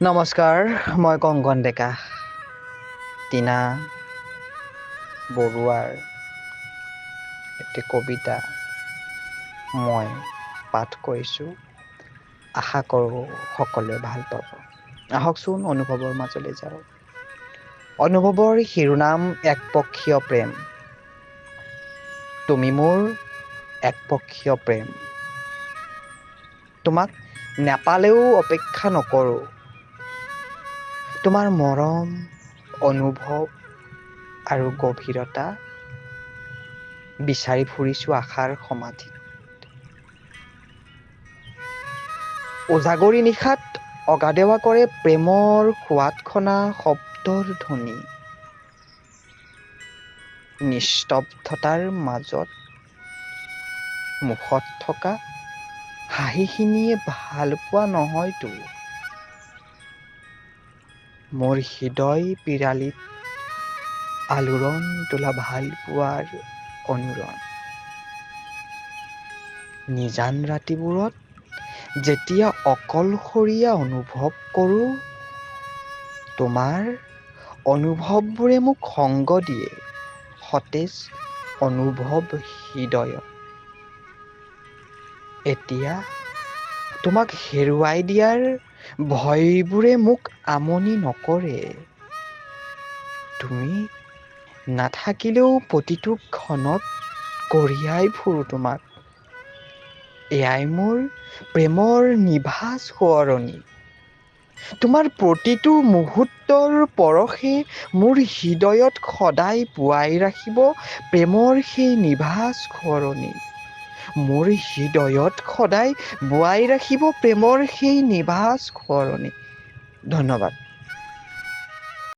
নমস্কাৰ, মই কংকন ডেকা। টিনা বৰুৱাৰ এটি কবিতা মই পাঠ কৰিছোঁ। আশা কৰোঁ সকলোৱে ভাল পাব। আহকচোন অনুভৱৰ মাজলৈ যাওঁ। অনুভৱৰ শিৰোনাম একপক্ষীয় প্ৰেম। তুমি মোৰ একপক্ষীয় প্ৰেম। তোমাক নেপালেও অপেক্ষা নকৰোঁ। তোমাৰ মৰম, অনুভৱ আৰু গভীৰতা বিচাৰি ফুৰিছোঁ আশাৰ সমাধিত। উজাগৰি নিশাত অগাডেৱা কৰে প্ৰেমৰ সোৱাদ খনা শব্দৰ ধ্বনি। নিস্তব্ধতাৰ মাজত মুখত থকা হাঁহিখিনিয়ে ভাল পোৱা নহয়তো। মোৰ হৃদয় পিৰালিত আলোড়ন তোলা ভাল পোৱাৰ অনুৰণ। নিজান ৰাতিবোৰত যেতিয়া অকলশৰীয়া অনুভৱ কৰোঁ, তোমাৰ অনুভৱবোৰে মোক সংগ দিয়ে সতেজ অনুভৱ হৃদয়ত। এতিয়া তোমাক হেৰুৱাই দিয়াৰ ভয়বোৰে মোক আমনি নকৰে। তুমি নাথাকিলেও প্ৰতিটো ক্ষণত কঢ়িয়াই ফুৰোঁ তোমাক। এয়াই মোৰ প্ৰেমৰ নিভাঁজ সোঁৱৰণি। তোমাৰ প্ৰতিটো মুহূৰ্তৰ পৰশে মোৰ হৃদয়ত সদায় পোৱাই ৰাখিব প্ৰেমৰ সেই নিভাঁজ সোঁৱৰণি। মোৰ হৃদয়ত সদায় বোৱাই ৰাখিব প্ৰেমৰ সেই নিভাঁজ সোঁৱৰণি। ধন্যবাদ।